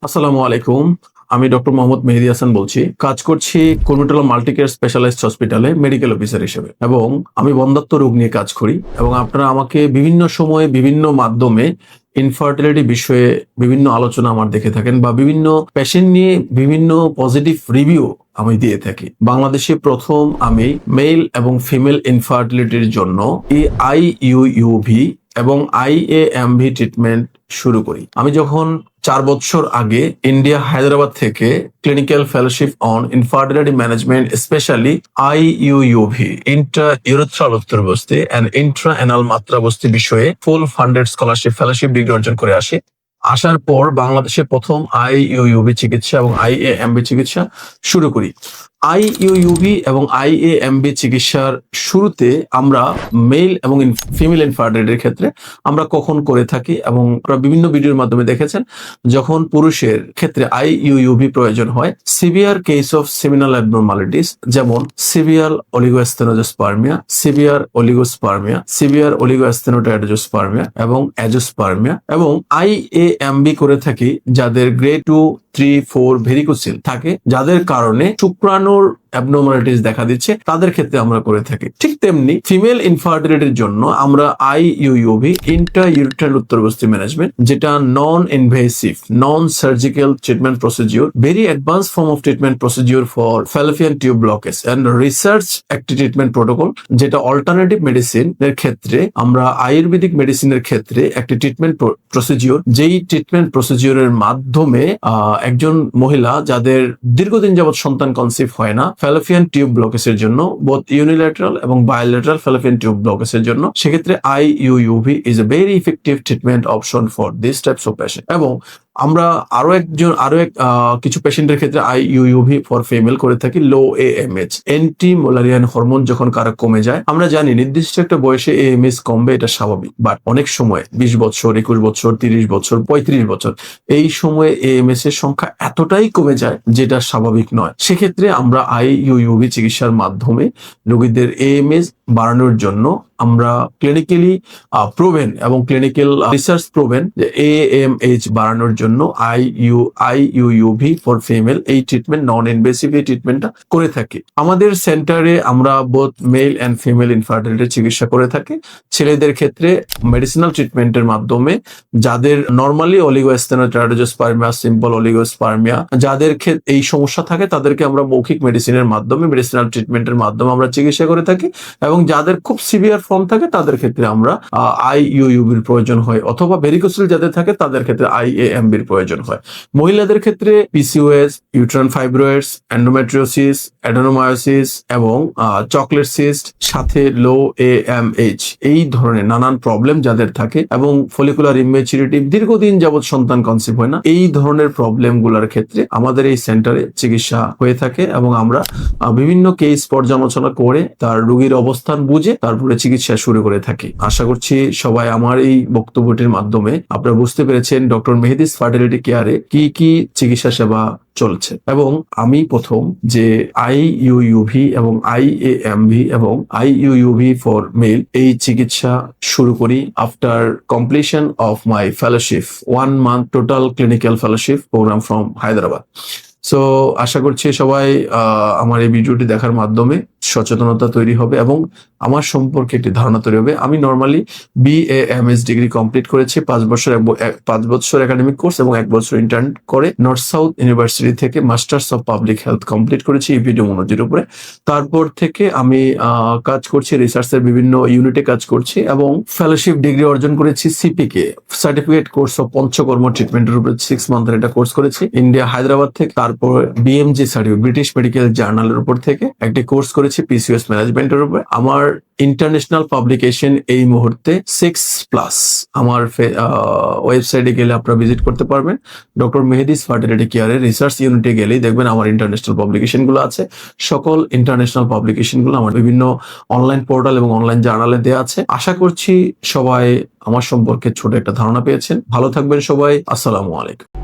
আসসালামু আলাইকুম। আমি ডক্টর মোহাম্মদ মেহেদী হাসান বলছি। কাজ করছি কুর্মিটোলা মাল্টিকেয়ার স্পেশালাইজড হসপিটালে মেডিকেল অফিসার হিসেবে এবং আমি বন্ধ্যাত্ব রোগ নিয়ে কাজ করি এবং আপনারা আমাকে বিভিন্ন সময়ে বিভিন্ন মাধ্যমে ইনফার্টিলিটি বিষয়ে বিভিন্ন আলোচনা আমার দেখে থাকেন বা বিভিন্ন পেশেন্ট নিয়ে বিভিন্ন পজিটিভ রিভিউ আমি দিয়ে থাকি। বাংলাদেশে প্রথম আমি মেল এবং ফিমেল ইনফার্টিলিটির জন্য আইইউইউভি এবং আইএএমভি ট্রিটমেন্ট শুরু করি। আমি যখন 4 বছর আগে ইন্ডিয়া হায়দ্রাবাদ থেকে clinical fellowship on infertility management specially IUUV intra urethral uttarbasti and intra anal matrabasti বিষয়ে full funded scholarship fellowship degree অর্জন করে আসার পর বাংলাদেশে প্রথম আইইউইউভি চিকিৎসা এবং আইএএমবি চিকিৎসা শুরু করি। আইইউইউভি এবং আইএএমবি চিকিৎসার শুরুতে আমরা মেল এবং ফিমেল ইনফার্টিলিটির ক্ষেত্রে আমরা কখন করে থাকি এবং বিভিন্ন ভিডিওর মাধ্যমে দেখেছেন, যখন পুরুষের ক্ষেত্রে আইইউইউভি প্রয়োজন হয় সিভিয়ার কেস অফ সেমিনাল অ্যাবনরমালিটিস, যেমন সিভিয়ার অলিগোস্টেনোজোস্পার্মিয়া, সিভিয়ার অলিগোস্পার্মিয়া, সিভিয়ার অলিগোস্টেনোটাইডোজোস্পার্মিয়া এবং অ্যাজোস্পার্মিয়া, এবং আইএএমবি করে থাকি যাদের গ্রেড 2, 3, 4 ভেরিকোসিল থাকে, যাদের কারণে শুক্রাণুর অ্যাবনরমালিটিস দেখা দিচ্ছে, তাদের ক্ষেত্রে আমরা করে থাকি। ঠিক তেমনি ফিমেল ইনফার্টিলিটির জন্য আমরা আইইউইউভি ইন্ট্রা ইউরেথ্রাল উত্তরবস্তি ম্যানেজমেন্ট, যেটা non invasive non surgical treatment procedure, very advance form of treatment procedure for fallopian tube blockage and research একটি ট্রিটমেন্ট প্রোটোকল, যেটা অল্টারনেটিভ মেডিসিন এর ক্ষেত্রে আমরা আয়ুর্বেদিক মেডিসিনের ক্ষেত্রে একটি ট্রিটমেন্ট প্রসিডিউর, যেই ট্রিটমেন্ট প্রসিডিউরের মাধ্যমে একজন মহিলা যাদের দীর্ঘদিন যাবৎ সন্তান কনসিভ হয় না, ফ্যালোপিয়ান টিউব ব্লকেজের জন্য, বোথ ইউনিল্যাটারাল এবং বায়োল্যাটারাল ফ্যালোপিয়ান টিউব ব্লকেজের জন্য, সেক্ষেত্রে IUUV is a very effective treatment option for this types of patient. এবং আমরা কিছু পেশেন্টের ক্ষেত্রে আইইউইউভি ফর ফিমেল করে থাকি লো এএমএইচ, অ্যান্টি মোলারিয়ান হরমোন যখন কারো কমে যায়। আমরা জানি নির্দিষ্ট একটা বয়সে এএমএইচ কমবে, এটা স্বাভাবিক, বাট অনেক সময় 20 বছর, 21 বছর, 30 বছর, 35 বছর এই সময়ে এএমএইচ এর সংখ্যা এতটাই কমে যায় যেটা স্বাভাবিক নয়। সেক্ষেত্রে আমরা আইইউইউভি চিকিৎসার মাধ্যমে রোগীদের এএমএইচ বাড়ানোর জন্য আমরা ক্লিনিক্যালি প্রোভেন এবং ক্লিনিক্যাল রিসার্চ প্রোভেন যে এএমএইচ বাড়ানোর জন্য আইইউইউভি ফর ফিমেল এই ট্রিটমেন্ট, নন ইনভেসিভ এই ট্রিটমেন্টটা করে থাকি। আমাদের সেন্টারে আমরা both male and female infertility চিকিৎসা করে থাকি। ছেলেদের ক্ষেত্রে মেডিসিনাল ট্রিটমেন্টের মাধ্যমে, যাদের নর্মালি অলিগোস্টেনোটাইডোজোস্পার্মিয়া, সিম্পল অলিগোস্পার্মিয়া, যাদের ক্ষেত্রে এই সমস্যা থাকে তাদেরকে আমরা মৌখিক মেডিসিনের মাধ্যমে, মেডিসিনাল ট্রিটমেন্টের মাধ্যমে আমরা চিকিৎসা করে থাকি। এবং যাদের খুব সিভিয়ার ফর্ম থাকে তাদের ক্ষেত্রে আমরা আইইউইউবির প্রয়োজন হয়, অথবা ভেরিকোসিল যাদের থাকে তাদের ক্ষেত্রে আইএএমবির প্রয়োজন হয়। মহিলাদের ক্ষেত্রে PCOS, uterine fibroids, endometriosis, adenomyosis এবং চকলেট সিস্ট, সাথে লো এএমএইচ, এই ধরনের নানান প্রবলেম যাদের থাকে এবং ফলিকুলার ইম্যাচুরিটি, দীর্ঘদিন যাবৎ সন্তান কনসিভ হয় না, এই ধরনের প্রবলেম গুলার ক্ষেত্রে আমাদের এই সেন্টারে চিকিৎসা হয়ে থাকে এবং আমরা বিভিন্ন কেস পর্যালোচনা করে তার রোগীর অবস্থান বুঝে তারপরে চিকিৎসা শুরু করে থাকি। আশা করছি সবাই আমার এই বক্তব্যটির মাধ্যমে আপনারা বুঝতে পেরেছেন ডক্টর মেহেদিস ফার্টিলিটি কেয়ারে কি কি চিকিৎসা সেবা চলছে। এবং আমি প্রথম যে আইইউইউভি এবং আইএএমভি এবং আইইউইউভি ফর মেল এই চিকিৎসা শুরু করি after completion of my fellowship, 1 month total clinical fellowship programme from Hyderabad. So আশা করছি সবাই আমার এই ভিডিওটি দেখার মাধ্যমে সচেতনতা তৈরি হবে এবং আমার সম্পর্কে একটি ধারণা তৈরি হবে। আমি নর্মালি বিএএমএস ডিগ্রি কমপ্লিট করেছি, 5 বছর একাডেমিক কোর্স এবং 1 বছর ইন্টার্ন করে নর্থ সাউথ ইউনিভার্সিটি থেকে masters of public health complete করেছি এপিডেমিওলজির উপরে। তারপর থেকে আমি কাজ করছি, রিসার্চের বিভিন্ন ইউনিটে কাজ করছি এবং ফেলোশিপ ডিগ্রি অর্জন করেছি সিপিকে, সার্টিফিকেট কোর্স অফ পঞ্চকর্ম ট্রিটমেন্টের উপরে 6 মান্থের একটা কোর্স করেছি ইন্ডিয়া হায়দ্রাবাদ থেকে। তারপর বিএমজি সার্টিফিকেট, ব্রিটিশ মেডিকেল জার্নালের উপর থেকে একটি কোর্স করেছি পিসিওএস ম্যানেজমেন্টের উপরে। আমার ইন্টারন্যাশনাল পাবলিকেশন এই মুহূর্তে 6+। আমার ওয়েবসাইটে গেলে আপনারা ভিজিট করতে পারবেন, ডক্টর মেহেদিস ফার্টিলিটি কেয়ারের রিসার্চ ইউনিটে গেলেই দেখবেন আমার ইন্টারন্যাশনাল পাবলিকেশন গুলো আছে। সকল ইন্টারন্যাশনাল পাবলিকেশন গুলো আমার বিভিন্ন অনলাইন পোর্টাল এবং অনলাইন জার্নালে দেওয়া আছে। আশা করছি সবাই আমার সম্পর্কে ছোট একটা ধারণা পেয়েছেন। ভালো থাকবেন সবাই। আসসালামু আলাইকুম।